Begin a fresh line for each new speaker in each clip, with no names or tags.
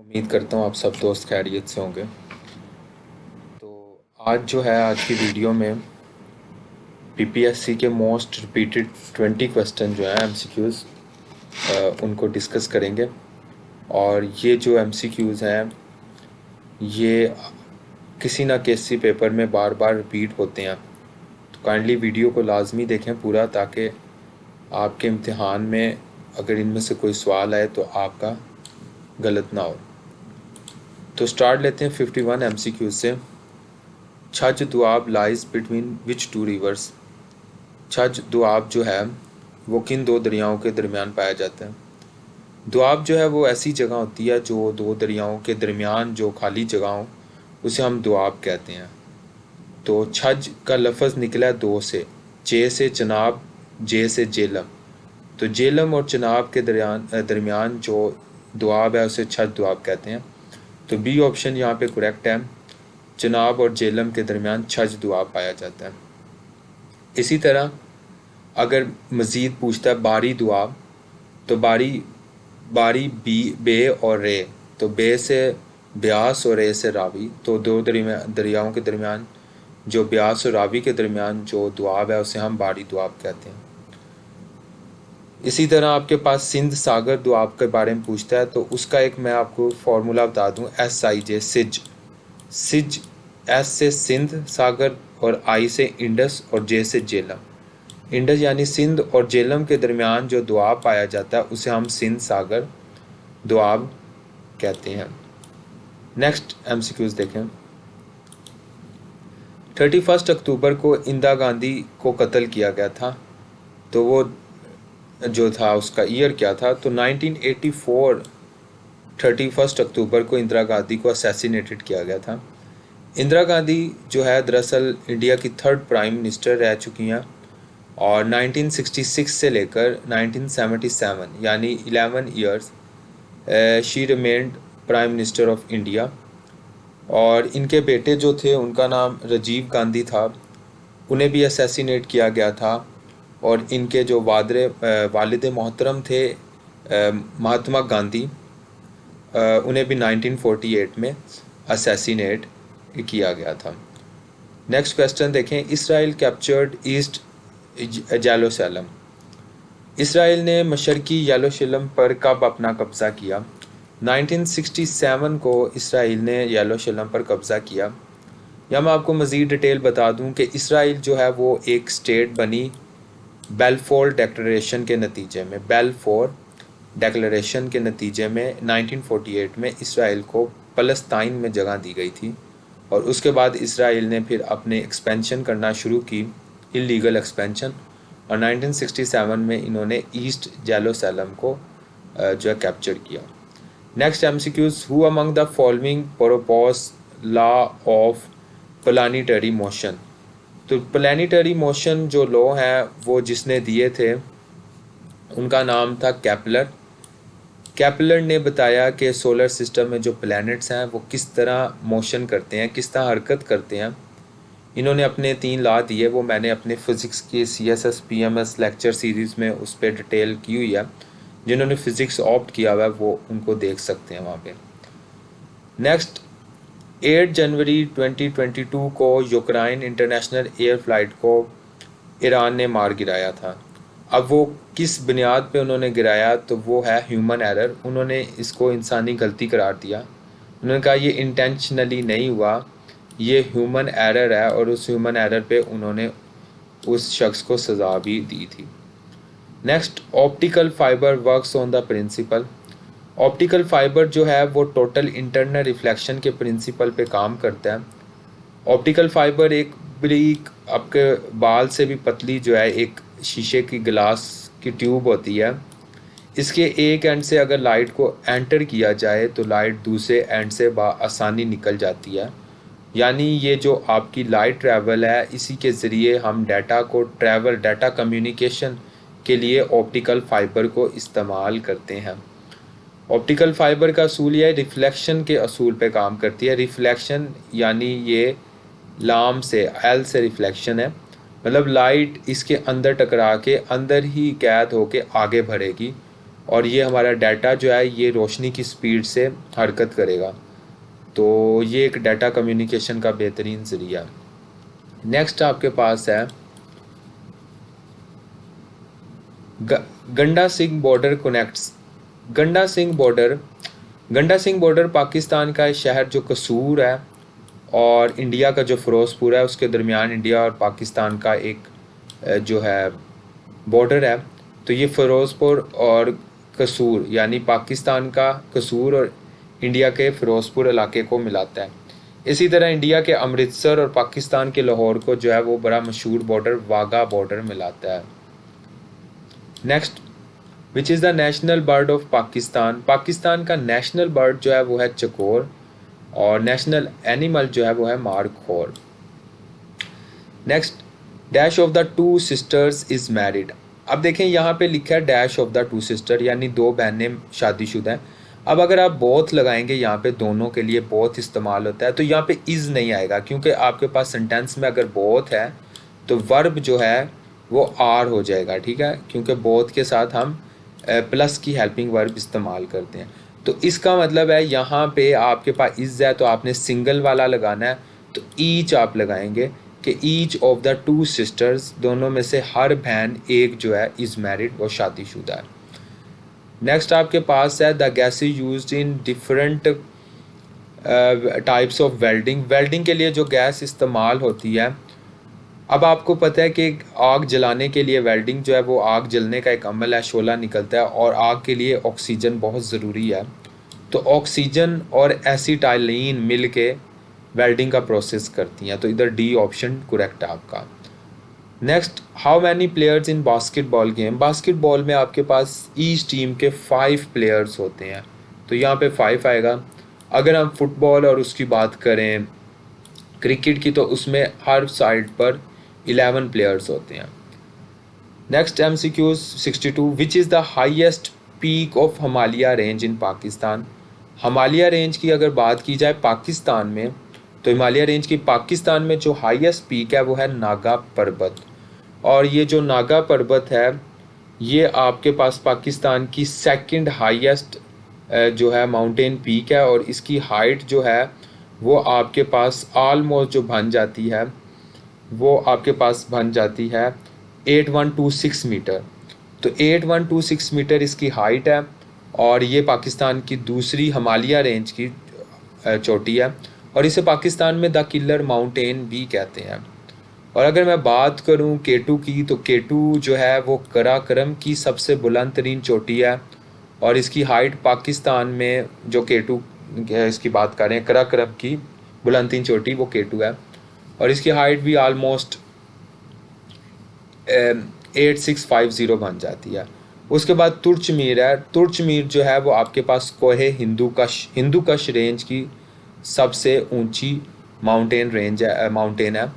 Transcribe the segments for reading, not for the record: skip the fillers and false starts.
उम्मीद करता हूँ आप सब दोस्त खैरियत से होंगे। तो आज की वीडियो में पीपीएससी के मोस्ट रिपीटेड 20 क्वेश्चन जो हैं एमसीक्यूज़ उनको डिस्कस करेंगे। और ये जो एमसीक्यूज़ हैं ये किसी ना किसी पेपर में बार बार रिपीट होते हैं। तो काइंडली वीडियो को लाजमी देखें पूरा, ताकि आपके इम्तिहान में अगर इनमें से कोई सवाल आए तो आपका गलत ना हो। तो स्टार्ट लेते हैं 51 एमसीक्यूज़ से। Chaj Doab lies between which two rivers. Chaj Doab जो है वो किन दो दरियाओं के दरमियान पाया जाता है। दुआब जो है वो ऐसी जगह होती है जो दो दरियाओं के दरमियान जो खाली जगह हो उसे हम दुआब कहते हैं। तो छज का लफ्ज़ निकला है दो से, चे से चनाब, जे से जेलम। तो जेलम और चनाब के दरमियान जो दुआब है उसे छज दुआब कहते हैं। तो बी ऑप्शन यहाँ पे करेक्ट है। चनाब और जेलम के दरमियान छज दुआब पाया जाता है। इसी तरह अगर मज़ीद पूछता है बारी दुआब, तो बारी बारी बे और रे, तो बे से ब्यास और रे से रावी। तो दो दरियाओं के दरमियान जो ब्यास और रावी के दरमियान जो दुआब है उसे हम बारी दुआब कहते हैं। इसी तरह आपके पास सिंध सागर दुआब के बारे में पूछता है, तो उसका एक मैं आपको फार्मूला बता दूं, SIJ सिज। सिज एस से सिंध सागर और आई से इंडस और जे से जेलम। इंडस यानी सिंध और जेलम के दरमियान जो दुआब पाया जाता है उसे हम सिंध सागर दुआब कहते हैं। नेक्स्ट एमसीक्यूज देखें। 31 अक्टूबर को इंदिरा गांधी को कत्ल किया गया था, तो वो जो था उसका ईयर क्या था। तो 1984 31 अक्टूबर को इंदिरा गांधी को असैसिनेटेड किया गया था। इंदिरा गांधी जो है दरअसल इंडिया की थर्ड प्राइम मिनिस्टर रह चुकी हैं, और 1966 से लेकर 1977 यानी 11 years she remained prime minister of India. और इनके बेटे जो थे उनका नाम राजीव गांधी था, उन्हें भी असैसिनेट किया गया था। और इनके जो वालिद मोहतरम थे महात्मा गांधी, उन्हें भी 1948 में असैसिनेट किया गया था। नेक्स्ट क्वेश्चन देखें। Israel captured east Jerusalem. Israel ने मशरकी यरूशलेम पर कब अपना कब्ज़ा किया। 1967 को इसराइल ने यरूशलेम पर कब्ज़ा किया। या मैं आपको मज़ीद डिटेल बता दूं कि इसराइल जो है वो एक स्टेट बनी बेलफोर डिक्लेरेशन के नतीजे में। बेलफोर डिक्लेरेशन के नतीजे में 1948 में इसराइल को फ़लस्तीन में जगह दी गई थी, और उसके बाद इसराइल ने फिर अपने एक्सपेंशन करना शुरू की, इलीगल एक्सपेंशन। और 1967 में इन्होंने ईस्ट जेरूसलम को जो है कैप्चर किया। Next MCQs. Who among the following propose law of planetary motion. तो प्लानिटरी मोशन जो लॉ है वो जिसने दिए थे उनका नाम था केपलर। केपलर ने बताया कि सोलर सिस्टम में जो प्लैनेट्स हैं वो किस तरह मोशन करते हैं, किस तरह हरकत करते हैं। इन्होंने अपने 3 लॉ दिए, वो मैंने अपने फ़िज़िक्स के CSS PMS लेक्चर सीरीज़ में उस पर डिटेल की हुई है। जिन्होंने फ़िज़िक्स ऑप्ट किया हुआ है वो उनको देख सकते हैं वहाँ पे। नेक्स्ट 8 जनवरी 2022 को यूक्रेन इंटरनेशनल एयर फ़्लाइट को ईरान ने मार गिराया था। अब वो किस बुनियाद पे उन्होंने गिराया, तो वो है ह्यूमन एरर। उन्होंने इसको इंसानी गलती करार दिया। उन्होंने कहा ये इंटेंशनली नहीं हुआ, ये ह्यूमन एरर है, और उस ह्यूमन एरर पे उन्होंने उस शख्स को सज़ा भी दी थी। Next optical fibre works on the principle. Optical fibre जो है वो टोटल इंटरनल रिफ्लेक्शन के प्रिंसिपल पे काम करता है। ऑप्टिकल फाइबर एक ब्रीक आपके बाल से भी पतली जो है एक शीशे की गिलास की ट्यूब होती है। इसके एक एंड से अगर लाइट को एंटर किया जाए तो लाइट दूसरे एंड से आसानी निकल जाती है। यानी ये जो आपकी लाइट ट्रैवल है, इसी के ज़रिए हम डाटा कम्युनिकेशन के लिए ऑप्टिकल फाइबर को इस्तेमाल करते हैं। ऑप्टिकल फाइबर का असूल यह रिफ्लेक्शन के असूल पे काम करती है। रिफ्लेक्शन यानी ये लाम से एल से रिफ्लेक्शन है, मतलब लाइट इसके अंदर टकरा के अंदर ही कैद होके आगे बढ़ेगी, और ये हमारा डाटा जो है ये रोशनी की स्पीड से हरकत करेगा। तो ये एक डाटा कम्युनिकेशन का बेहतरीन ज़रिया। नेक्स्ट आपके पास है गंडा सिंह बॉर्डर कनेक्ट्स। गंडा सिंह बॉर्डर गंडा सिंह बॉर्डर पाकिस्तान का शहर जो कसूर है और इंडिया का जो फ़िरोज़पुर है उसके दरमियान इंडिया और पाकिस्तान का एक जो है बॉर्डर है। तो ये फ़िरोज़पुर और कसूर यानी पाकिस्तान का कसूर और इंडिया के फ़िरोज़पुर इलाके को मिलाता है। इसी तरह इंडिया के अमृतसर और पाकिस्तान के लाहौर को जो है वो बड़ा मशहूर बॉर्डर वाघा बॉर्डर मिलाता है। Next, which is the national bird of Pakistan. Pakistan का नेशनल बर्ड जो है वो है चकोर और नेशनल एनिमल जो है वो है markhor. Next, dash of the two sisters is married. अब देखें यहाँ पे लिखा है dash of the two sister यानी दो बहनें शादीशुदा हैं। अब अगर आप बोथ लगाएंगे यहाँ पे दोनों के लिए बोथ इस्तेमाल होता है तो यहाँ पे इज़ नहीं आएगा क्योंकि आपके पास सेंटेंस में अगर बोथ है तो वर्ब जो है वो आर हो जाएगा, ठीक है, क्योंकि बोथ के साथ हम प्लस की हेल्पिंग वर्ब इस्तेमाल करते हैं। तो इसका मतलब है यहाँ पे आपके पास इज़ है तो आपने सिंगल वाला लगाना है, तो ईच आप लगाएंगे कि each of the two sisters, दोनों में से हर बहन एक जो है इज़ मैरिड, वो शादीशुदा है। नेक्स्ट आपके पास है the gas is used in different types of welding. Welding के लिए जो गैस इस्तेमाल होती है, अब आपको पता है कि आग जलाने के लिए वेल्डिंग जो है वो आग जलने का एक अमल है, शोला निकलता है और आग के लिए ऑक्सीजन बहुत ज़रूरी है। तो ऑक्सीजन और एसिटाइलिन मिल के वेल्डिंग का प्रोसेस करती हैं, तो इधर डी ऑप्शन करेक्ट है आपका। Next, how many players in basketball game. Basketball में आपके पास ईच टीम के 5 प्लेयर्स होते हैं, तो यहाँ पे 5 आएगा। अगर हम फुटबॉल और उसकी बात करें क्रिकेट की तो उसमें हर साइड पर 11 प्लेयर्स होते हैं। Next MCQ 62, which is the highest peak of Himalaya range in Pakistan. Himalaya range की अगर बात की जाए पाकिस्तान में तो हिमालय रेंज की पाकिस्तान में जो हाईएस्ट पीक है वो है नागा पर्वत। और ये जो नागा पर्वत है ये आपके पास पाकिस्तान की सेकंड हाईएस्ट जो है माउंटेन पीक है और इसकी हाइट जो है वो आपके पास ऑलमोस्ट जो बन जाती है वो आपके पास बन जाती है 8126 मीटर। तो 8126 मीटर इसकी हाइट है और ये पाकिस्तान की दूसरी हिमालय रेंज की चोटी है और इसे पाकिस्तान में द किलर माउंटेन भी कहते हैं। और अगर मैं बात करूं केटू की तो केटू जो है वो कराकरम की सबसे बुलंद तरीन चोटी है और इसकी हाइट पाकिस्तान में जो केटू इसकी बात करें कराकरम की बुलंद तरीन चोटी वो केटू है और इसकी हाइट भी आलमोस्ट 8650 बन जाती है। उसके बाद तुर्चमीर है। तुर्चमीर जो है वो आपके पास कोहे हिंदूकश रेंज की सबसे ऊंची माउंटेन है।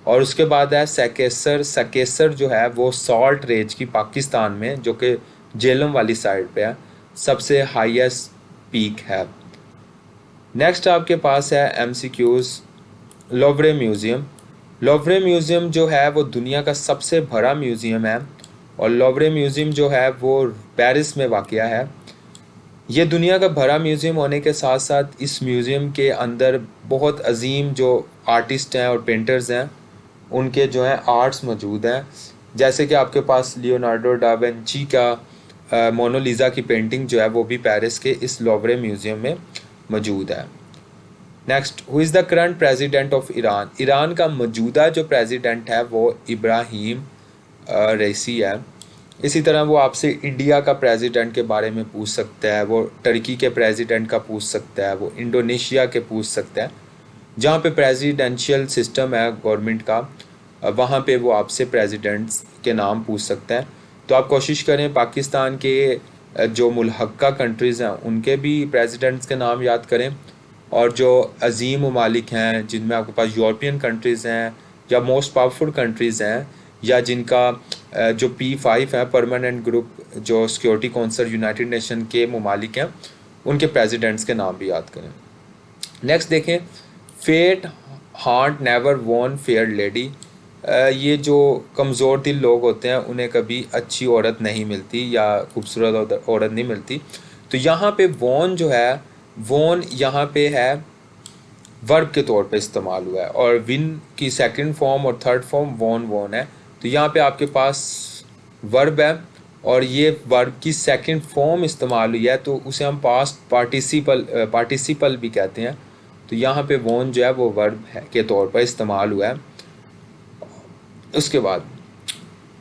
और उसके बाद है सकेसर जो है वो सॉल्ट रेंज की पाकिस्तान में जो कि जेलम वाली साइड पे है सबसे हाईएस्ट पीक है। नेक्स्ट आपके पास है MCQs लोवरे म्यूज़ियम। लोवरे म्यूज़ियम जो है वो दुनिया का सबसे बड़ा म्यूज़ियम है और लोवरे म्यूज़ियम जो है वो पेरिस में वाक़या है। ये दुनिया का बड़ा म्यूज़ियम होने के साथ साथ इस म्यूज़ियम के अंदर बहुत अजीम जो आर्टिस्ट हैं और पेंटर्स हैं उनके जो है आर्ट्स मौजूद हैं, जैसे कि आपके पास लियोनार्डो डा विंची का मोनालिसा की पेंटिंग जो है वो भी पेरिस के इस लोवरे म्यूज़ियम में मौजूद है। Next, who is the current president of Iran. Iran का मौजूदा जो प्रेसिडेंट है वो इब्राहिम रईसी है। इसी तरह वो आपसे इंडिया का प्रेसिडेंट के बारे में पूछ सकता है, वो टर्की के प्रेसिडेंट का पूछ सकता है, वो इंडोनेशिया के पूछ सकता है। जहाँ पे प्रेसिडेंशियल सिस्टम है गवर्नमेंट का वहाँ पे वो आपसे प्रेसिडेंट्स के नाम पूछ सकता है। तो आप कोशिश करें पाकिस्तान के जो मुल्हक्का कंट्रीज़ हैं उनके भी प्रेसिडेंट्स के नाम याद करें और जो अजीम ममालिक हैं जिनमें आपके पास यूरोपियन कंट्रीज़ हैं या मोस्ट पावरफुल कंट्रीज़ हैं या जिनका जो P5 है परमानेंट ग्रुप जो सिक्योरिटी काउंसिल यूनाइटेड नेशन के ममालिक हैं उनके प्रेसिडेंट्स के नाम भी याद करें। नेक्स्ट देखें, faint heart never won fair lady. ये जो कमज़ोर दिल लोग होते हैं उन्हें कभी अच्छी औरत नहीं मिलती या खूबसूरत औरत नहीं मिलती। तो यहाँ पे वॉन जो है, वॉन यहाँ पे है वर्ब के तौर पे इस्तेमाल हुआ है, और विन की सेकंड फॉर्म और थर्ड फॉर्म वॉन वॉन है। तो यहाँ पे आपके पास वर्ब है और ये वर्ब की सेकंड फॉर्म इस्तेमाल हुई है, तो उसे हम पास्ट पार्टिसिपल भी कहते हैं। तो यहाँ पे वॉन जो है वो वर्ब है के तौर पर इस्तेमाल हुआ है। उसके बाद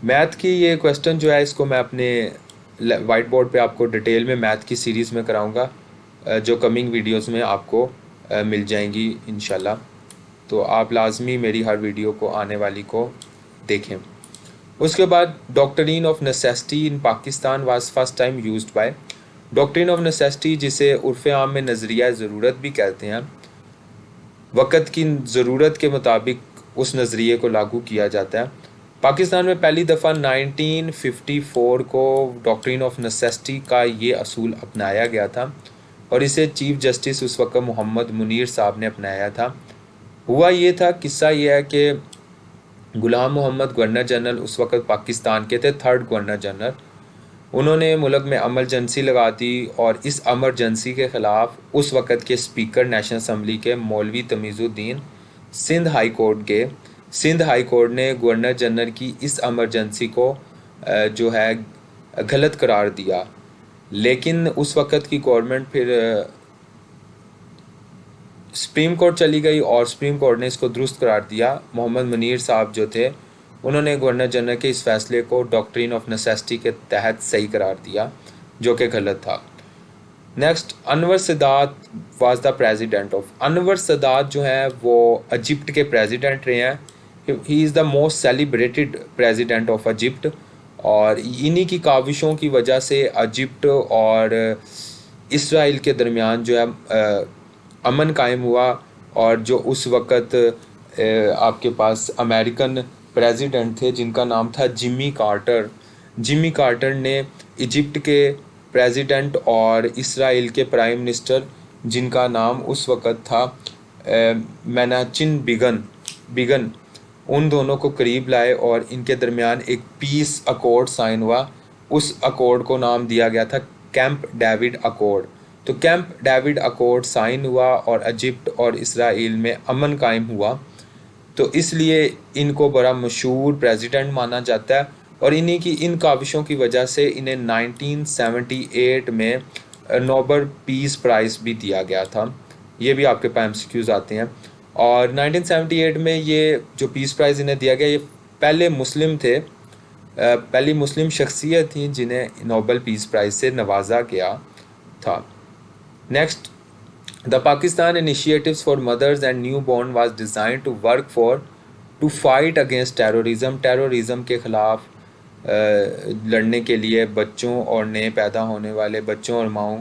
मैथ की ये क्वेश्चन जो है, इसको मैं अपने वाइट बोर्ड पे आपको डिटेल में मैथ की सीरीज़ में कराऊंगा, जो कमिंग वीडियोस में आपको मिल जाएंगी इंशाल्लाह। तो आप लाजमी मेरी हर वीडियो को आने वाली को देखें। उसके बाद doctrine of necessity in Pakistan was first time used by. Doctrine of necessity, जिसे उर्फ़ आम में नज़रिया ज़रूरत भी कहते हैं, वक़्त की ज़रूरत के मुताबिक उस नज़रिए को लागू किया जाता है। पाकिस्तान में पहली दफ़ा 1954 को डॉक्ट्रिन ऑफ नेसेसिटी का ये असूल अपनाया गया था और इसे चीफ जस्टिस उस वक्त मोहम्मद मुनीर साहब ने अपनाया था। हुआ ये था, किस्सा ये है कि गुलाम मोहम्मद गवर्नर जनरल उस वक्त पाकिस्तान के थे, थर्ड गवर्नर जनरल। उन्होंने मुल्क में एमरजेंसी लगा दी और इस एमरजेंसी के ख़िलाफ़ उस वक़्त के स्पीकर नेशनल असम्बली के मौलवी तमीज़ुद्दीन सिंध हाई कोर्ट गए। सिंध हाई कोर्ट ने गवर्नर जनरल की इस एमरजेंसी को जो है गलत करार दिया, लेकिन उस वक़्त की गवर्नमेंट फिर सुप्रीम कोर्ट चली गई और सुप्रीम कोर्ट ने इसको दुरुस्त करार दिया। मोहम्मद मुनीर साहब जो थे, उन्होंने गवर्नर जनरल के इस फैसले को डॉक्ट्रिन ऑफ नेसेसिटी के तहत सही करार दिया, जो कि गलत था। Next, Anwar Sadat was the president of. Anwar Sadat जो है वो इजिप्ट के प्रेसिडेंट रहे हैं। He is the most celebrated president of Egypt, और इन्हीं की काविशों की वजह से इजिप्ट और इसराइल के दरमियान जो है अमन कायम हुआ। और जो उस वक़्त आपके पास अमेरिकन प्रेसिडेंट थे जिनका नाम था जिमी कार्टर। जिमी कार्टर ने इजिप्ट के प्रेसिडेंट और इसराइल के प्राइम मिनिस्टर, जिनका नाम उस वक़्त था मेनाचिन बिगन, उन दोनों को करीब लाए और इनके दरमियान एक पीस अकॉर्ड साइन हुआ। उस अकॉर्ड को नाम दिया गया था कैंप डेविड अकॉर्ड। तो कैंप डेविड अकॉर्ड साइन हुआ और इजिप्ट और इसराइल में अमन कायम हुआ। तो इसलिए इनको बड़ा मशहूर प्रेसिडेंट माना जाता है, और इन्हीं की इन काविशों की वजह से इन्हें 1978 में नोबेल पीस प्राइज़ भी दिया गया था। ये भी आपके पास एमसीक्यूज़ आते हैं। और 1978 में ये जो पीस प्राइज़ इन्हें दिया गया, ये पहले मुस्लिम थे, पहली मुस्लिम शख्सियत थी जिन्हें नोबेल पीस प्राइज़ से नवाजा गया था। Next, the Pakistan initiatives for mothers and new born was design to work for to fight against terrorism. Terrorism के ख़िलाफ़ लड़ने के लिए बच्चों और नए पैदा होने वाले बच्चों और माओं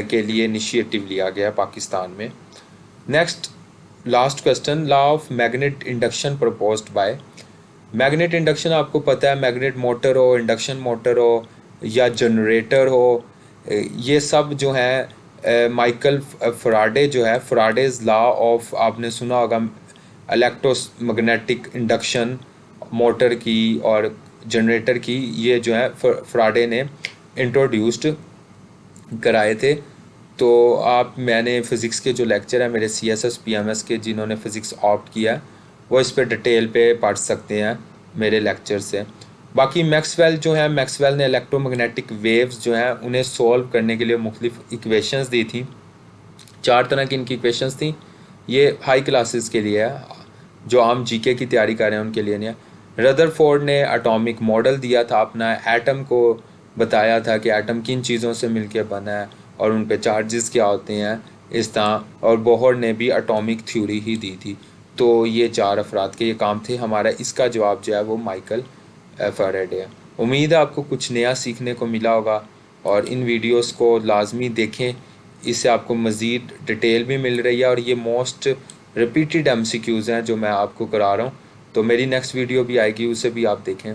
के लिए इनिशिएटिव लिया गया पाकिस्तान में। Next, last question, law of magnet induction proposed by. Magnet induction आपको पता है, मैग्नेट मोटर हो, इंडक्शन मोटर हो या जनरेटर हो, ये सब जो है माइकल फराडे जो है, फराडेज लॉ ऑफ, आपने सुना होगा इलेक्ट्रोमैग्नेटिक इंडक्शन मोटर की और जनरेटर की, ये जो है फराडे ने इंट्रोड्यूस्ड कराए थे। तो मैंने फ़िज़िक्स के जो लेक्चर है मेरे CSS PMS के, जिन्होंने फ़िज़िक्स ऑप्ट किया वो इस पे डिटेल पे पढ़ सकते हैं मेरे लेक्चर से। बाकी मैक्सवेल जो है, मैक्सवेल ने इलेक्ट्रोमैग्नेटिक वेव्स जो हैं उन्हें सॉल्व करने के लिए मुख्तलिफ इक्वेशंस दी थी। 4 तरह की इनकी इक्वेशंस थी। ये हाई क्लासेस के लिए है, जो आम GK की तैयारी कर रहे हैं उनके लिए नहीं है। रदरफोर्ड ने एटॉमिक मॉडल दिया था अपना, एटम को बताया था कि एटम किन चीज़ों से मिलकर बना है और उन पे चार्जेस क्या होते हैं इस तरह, और बोहर ने भी एटॉमिक थ्योरी ही दी थी। तो ये 4 अफराद के ये काम थे। हमारा इसका जवाब जो है वो माइकल फैराडे है। उम्मीद है आपको कुछ नया सीखने को मिला होगा, और इन वीडियोस को लाजमी देखें, इससे आपको मज़ीद डिटेल भी मिल रही है और ये मोस्ट रिपीटेड MCQs हैं जो मैं आपको करा रहा हूँ। तो मेरी नेक्स्ट वीडियो भी आएगी, उसे भी आप देखें।